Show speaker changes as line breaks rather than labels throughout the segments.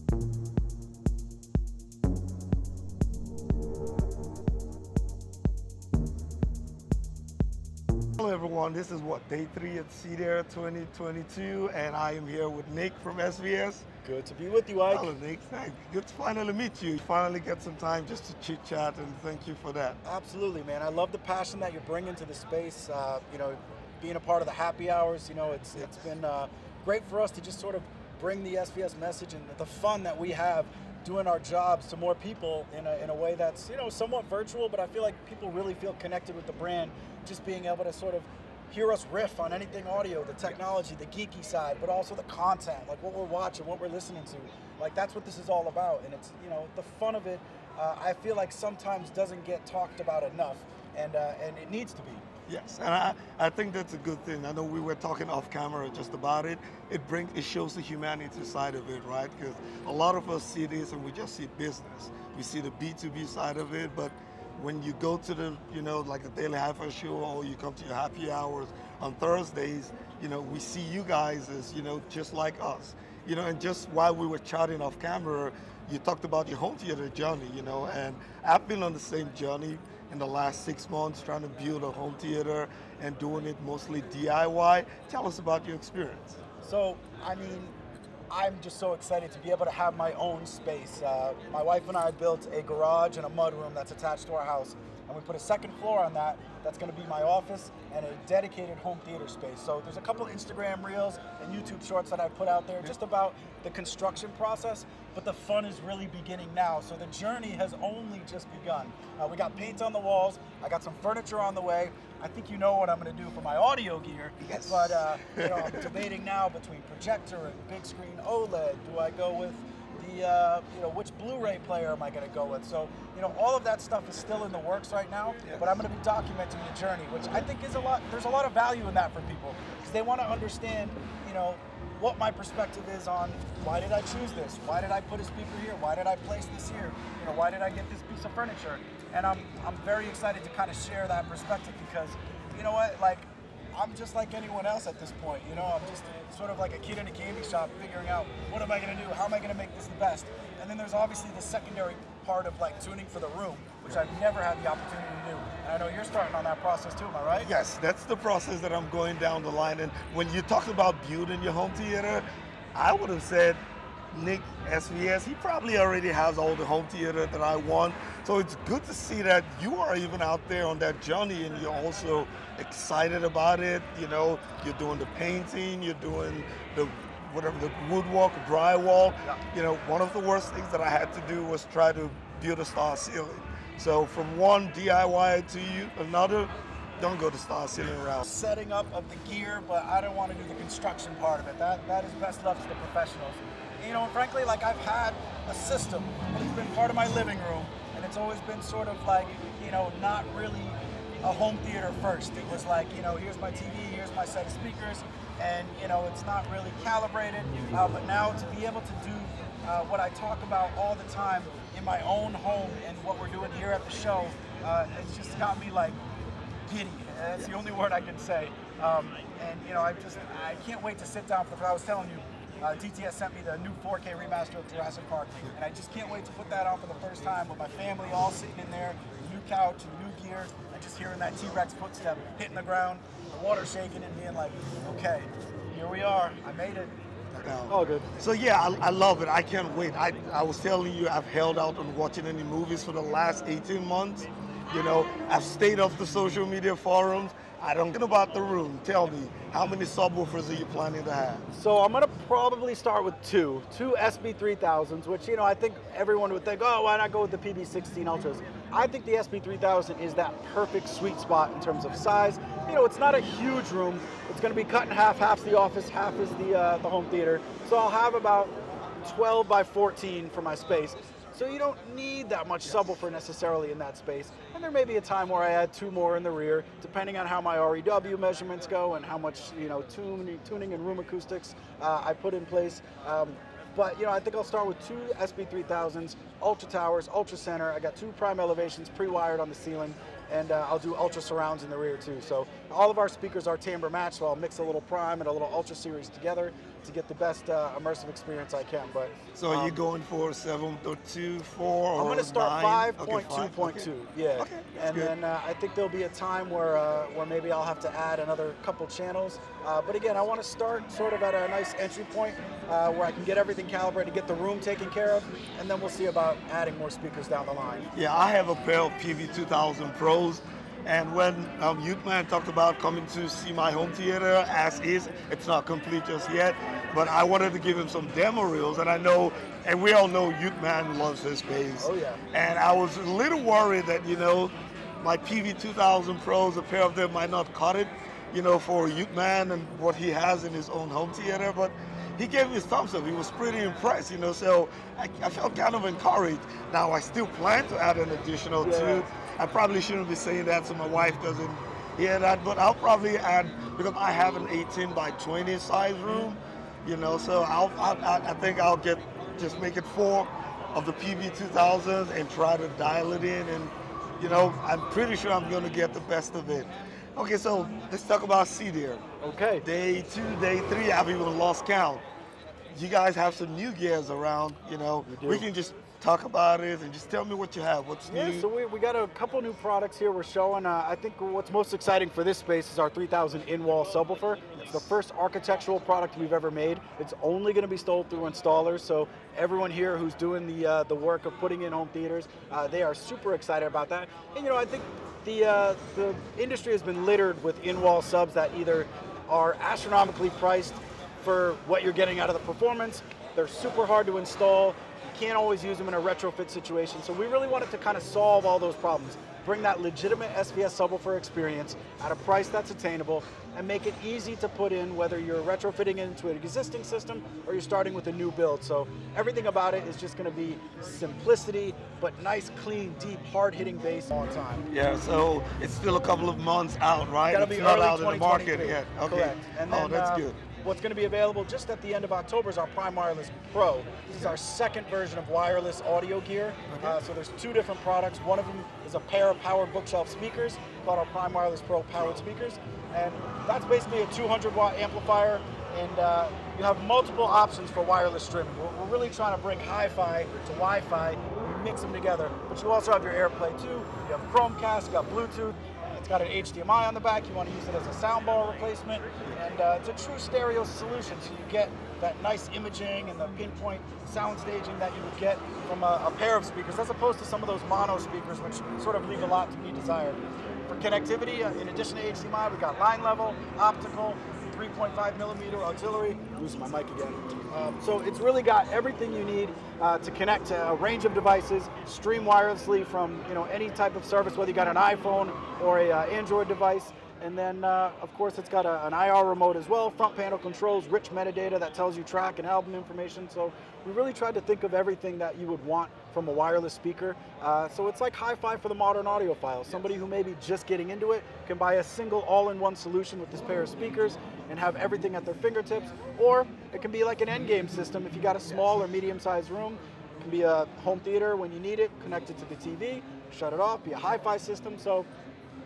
Hello everyone, this is day 3 at Cedia 2022, and I am here with Nick from SVS.
Good to be with you, Ike.
Hello Nick, thanks. Good to finally meet you. Finally get some time just to chit chat, and thank you for that.
Absolutely, man. I love the passion that you're bringing to the space. You know, being a part of the happy hours, you know, it's been great for us to just sort of bring the SVS message and the fun that we have doing our jobs to more people in a way that's, you know, somewhat virtual, but I feel like people really feel connected with the brand, just being able to sort of hear us riff on anything audio, the technology, the geeky side, but also the content, like what we're watching, what we're listening to. Like, that's what this is all about, and it's, you know, the fun of it, I feel like sometimes doesn't get talked about enough, and it needs to be.
Yes, and I think that's a good thing. I know we were talking off camera just about it. It shows the humanity side of it, right? Because a lot of us see this and we just see business. We see the B2B side of it, but when you go to the, you know, like the Daily Hi-Fi show, or you come to your happy hours on Thursdays, you know, we see you guys as, you know, just like us. You know, and just while we were chatting off camera, you talked about your home theater journey, you know, and I've been on the same journey in the last 6 months, trying to build a home theater and doing it mostly DIY. Tell us about your experience.
So, I mean, I'm just so excited to be able to have my own space. My wife and I built a garage and a mudroom that's attached to our house, and we put a second floor on that. That's going to be my office and a dedicated home theater space. So there's a couple Instagram reels and YouTube shorts that I put out there just about the construction process, but the fun is really beginning now. So the journey has only just begun. We got paint on the walls. I got some furniture on the way. I think you know what I'm going to do for my audio gear.
Yes.
But you know, I'm debating now between projector and big screen OLED. Do I go with the, you know, which Blu-ray player am I going to go with? So, you know, all of that stuff is still in the works right now, but I'm going to be documenting the journey, which I think is there's a lot of value in that for people, because they want to understand, you know, what my perspective is on why did I choose this? Why did I put a speaker here? Why did I place this here? You know, why did I get this piece of furniture? And I'm very excited to kind of share that perspective, because, you know what, like, I'm just like anyone else at this point, you know, I'm just sort of like a kid in a candy shop figuring out what am I going to do, how am I going to make this the best? And then there's obviously the secondary part of like tuning for the room, which I've never had the opportunity to do. And I know you're starting on that process too, am I right?
Yes, that's the process that I'm going down the line. And when you talked about building your home theater, I would have said Nick SVS, he probably already has all the home theater that I want. So it's good to see that you are even out there on that journey, and you're also excited about it. You know, you're doing the painting, you're doing the woodwork, drywall.
Yeah.
You know, one of the worst things that I had to do was try to build a star ceiling. So from one DIY to another, don't go the star ceiling route.
Setting up of the gear, but I don't want to do the construction part of it. That is best left to the professionals. You know, frankly, like, I've had a system, but it's been part of my living room, and it's always been sort of like, you know, not really a home theater first. It was like, you know, here's my TV, here's my set of speakers, and, you know, it's not really calibrated. But now to be able to do what I talk about all the time in my own home and what we're doing here at the show, it's just got me like giddy. That's the only word I can say. And, you know, I can't wait to sit down for I was telling you, DTS sent me the new 4K remaster of Jurassic Park, and I just can't wait to put that on for the first time with my family all sitting in there, new couch, new gear, and just hearing that T-Rex footstep hitting the ground, the water shaking, and being like, okay, here we are, I made it.
All good. So yeah, I love it. I can't wait. I was telling you, I've held out on watching any movies for the last 18 months. You know, I've stayed off the social media forums. I don't know about the room. Tell me, how many subwoofers are you planning to have?
So I'm gonna probably start with two SB3000s, which, you know, I think everyone would think, oh, why not go with the PB16 Ultras? I think the SB3000 is that perfect sweet spot in terms of size. You know, it's not a huge room. It's gonna be cut in half. Half's the office, half is the home theater. So I'll have about 12 by 14 for my space. So you don't need that much subwoofer necessarily in that space. And there may be a time where I add 2 more in the rear, depending on how my REW measurements go and how much, you know, tuning and room acoustics I put in place. But, you know, I think I'll start with 2 SB3000s, Ultra Towers, Ultra Center. I got 2 prime elevations pre-wired on the ceiling, and I'll do Ultra Surrounds in the rear too. So all of our speakers are timbre matched, so I'll mix a little prime and a little Ultra series together to get the best immersive experience I can. But
so are you going for 7.2, 4, or
I'm going to start 5.2.2.
Okay.
Yeah,
Okay,
and
good.
then I think there'll be a time where maybe I'll have to add another couple channels. But again, I want to start sort of at a nice entry point where I can get everything calibrated, get the room taken care of, and then we'll see about adding more speakers down the line.
Yeah, I have a pair of PV2000 Pros, and when Youthman talked about coming to see my home theater as is, it's not complete just yet, but I wanted to give him some demo reels, and I know, and we all know Youthman loves his bass.
Oh yeah.
And I was a little worried that, my PV2000 Pros, a pair of them might not cut it, for Youthman and what he has in his own home theater, but he gave me his thumbs up. He was pretty impressed, so I felt kind of encouraged. Now, I still plan to add an additional two. I probably shouldn't be saying that so my wife doesn't hear that, but I'll probably add, because I have an 18 by 20 size room, so I think I'll just make it 4 of the PV2000s and try to dial it in, and I'm pretty sure I'm going to get the best of it. Okay, so let's talk about Cedia.
Okay.
Day 2, day 3, I've even lost count. You guys have some new gears around, We can just talk about it and just tell me what you have, what's new.
Yeah, so we got a couple new products here we're showing. I think what's most exciting for this space is our 3000 in-wall subwoofer. It's the first architectural product we've ever made. It's only going to be sold through installers, so everyone here who's doing the work of putting in home theaters, they are super excited about that. And I think the industry has been littered with in-wall subs that either are astronomically priced for what you're getting out of the performance, they're super hard to install, you can't always use them in a retrofit situation, so we really wanted to kind of solve all those problems, bring that legitimate SVS subwoofer experience at a price that's attainable, and make it easy to put in whether you're retrofitting into an existing system or you're starting with a new build. So everything about it is just going to be simplicity, but nice, clean, deep, hard-hitting bass all the time.
Yeah, so it's still a couple of months out, right?
It's
It's not out in the
2023.
market yet. Okay.
Correct. And then,
that's good.
What's going to be available just at the end of October is our Prime Wireless Pro. This is our second version of wireless audio gear. So there's 2 different products. One of them is a pair of powered bookshelf speakers called our Prime Wireless Pro powered speakers. And that's basically a 200-watt amplifier. And you have multiple options for wireless streaming. We're really trying to bring hi-fi to Wi-Fi, mix them together. But you also have your AirPlay 2, you have Chromecast, you got Bluetooth. It's got an HDMI on the back. You want to use it as a soundbar replacement, and it's a true stereo solution. So you get that nice imaging and the pinpoint sound staging that you would get from a pair of speakers, as opposed to some of those mono speakers, which sort of leave a lot to be desired. For connectivity, in addition to HDMI, we got line level, optical, 3.5mm auxiliary. Losing my mic again. So it's really got everything you need to connect to a range of devices, stream wirelessly from any type of service, whether you got an iPhone or a Android device. And then, of course, it's got an IR remote as well, front panel controls, rich metadata that tells you track and album information. So we really tried to think of everything that you would want from a wireless speaker. So it's like hi-fi for the modern audiophile. Somebody who may be just getting into it can buy a single all-in-one solution with this pair of speakers and have everything at their fingertips. Or it can be like an endgame system if you got a small or medium-sized room. It can be a home theater when you need it, connect it to the TV, shut it off, be a hi-fi system. So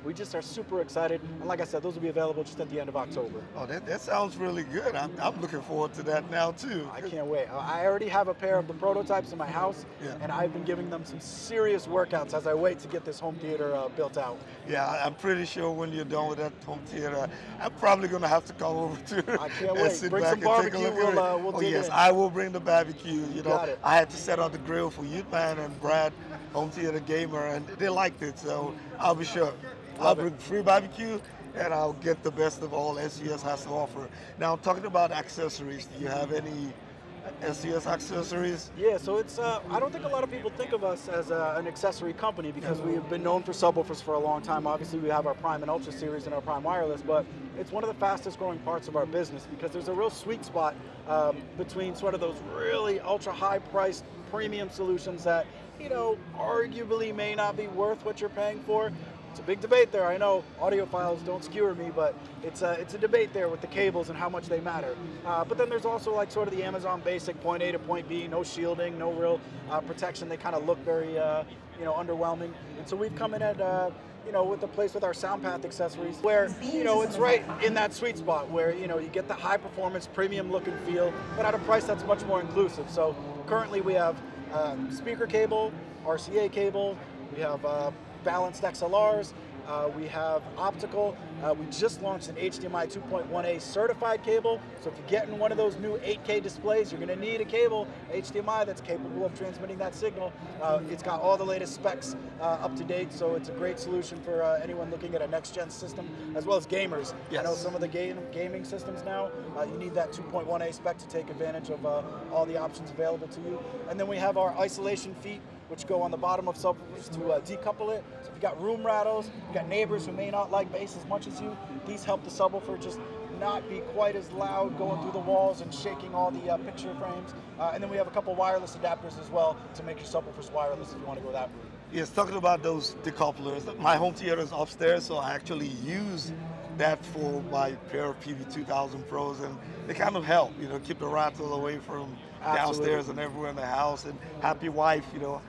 we just are super excited, and like I said, those will be available just at the end of October.
Oh, that sounds really good. I'm looking forward to that now too.
I can't wait. I already have a pair of the prototypes in my house, and I've been giving them some serious workouts as I wait to get this home theater built out.
Yeah, I'm pretty sure when you're done with that home theater, I'm probably going to have to come over to
I can't wait. Bring some barbecue. We'll dig
yes,
in.
I will bring the barbecue.
Got it.
I had to set out the grill for Youthman and Brad, home theater gamer, and they liked it, so I'll be sure. I'll bring free barbecue, and I'll get the best of all SVS has to offer. Now, talking about accessories, do you have any SVS accessories?
Yeah, so it's, I don't think a lot of people think of us as an accessory company because we've been known for subwoofers for a long time. Obviously, we have our Prime and Ultra series and our Prime Wireless, but it's one of the fastest growing parts of our business because there's a real sweet spot between sort of those really ultra high priced premium solutions that, arguably may not be worth what you're paying for, It's a big debate there. I know audiophiles don't skewer me, but it's a debate there with the cables and how much they matter. But then there's also like sort of the Amazon basic point A to point B, no shielding, no real protection. They kind of look very underwhelming. And so we've come in at with the place with our SoundPath accessories, where it's right in that sweet spot where you get the high performance, premium look and feel, but at a price that's much more inclusive. So currently we have speaker cable, RCA cable, we have balanced XLRs, we have optical. We just launched an HDMI 2.1A certified cable. So if you get in one of those new 8K displays, you're going to need a cable, HDMI, that's capable of transmitting that signal. It's got all the latest specs up to date, so it's a great solution for anyone looking at a next-gen system, as well as gamers. Yes. I know some of the gaming systems now, you need that 2.1A spec to take advantage of all the options available to you. And then we have our isolation feet, which go on the bottom of subwoofers to decouple it. So if you've got room rattles, you've got neighbors who may not like bass as much as you, these help the subwoofer just not be quite as loud going through the walls and shaking all the picture frames. And then we have a couple wireless adapters as well to make your subwoofers wireless if you want to go that route.
Yes, talking about those decouplers, my home theater is upstairs, so I actually use that for my pair of PV2000 Pros, and they kind of help, keep the rattle away from downstairs and everywhere in the house, and happy wife,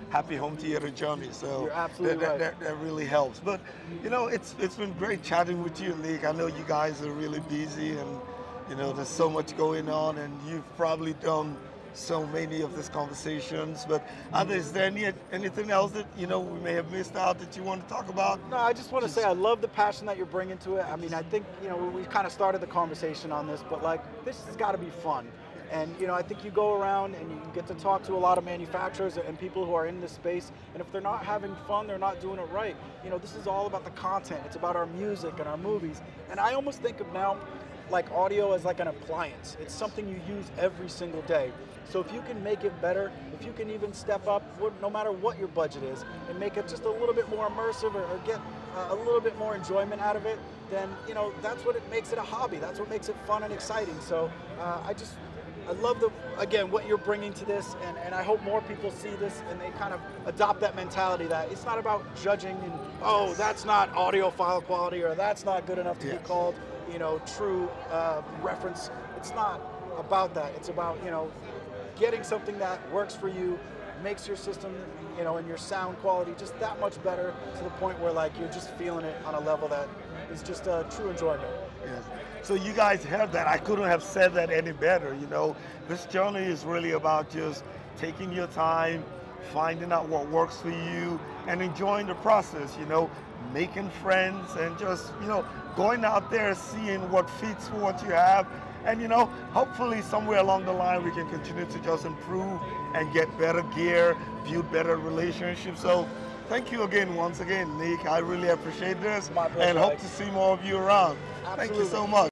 happy home theater journey. So
you're absolutely right.
That really helps. But it's been great chatting with you, Nick. I know you guys are really busy, and there's so much going on, and you've probably done so many of these conversations. But is there anything else that we may have missed out that you want to talk about?
No, I just want to say I love the passion that you're bringing to it. I mean, I think we kind of started the conversation on this, but like this has got to be fun. And I think you go around and you get to talk to a lot of manufacturers and people who are in this space, and if they're not having fun, they're not doing it right. This is all about the content. It's about our music and our movies. And I almost think of now like audio as like an appliance. It's something you use every single day. So if you can make it better, if you can even step up, no matter what your budget is, and make it just a little bit more immersive or get a little bit more enjoyment out of it, then that's what makes it a hobby. That's what makes it fun and exciting. So I love what you're bringing to this, and I hope more people see this and they kind of adopt that mentality that it's not about judging and, oh, that's not audiophile quality or that's not good enough to be called, true reference. It's not about that. It's about, getting something that works for you, makes your system, and your sound quality just that much better, to the point where like you're just feeling it on a level that is just a true enjoyment.
Yes. So you guys heard that. I couldn't have said that any better. This journey is really about just taking your time, finding out what works for you, and enjoying the process. Making friends and just going out there, seeing what fits for what you have. And hopefully somewhere along the line we can continue to just improve and get better gear, build better relationships. So thank you once again, Nick. I really appreciate this.
My pleasure,
and hope to see more of you around.
Absolutely.
Thank you so much.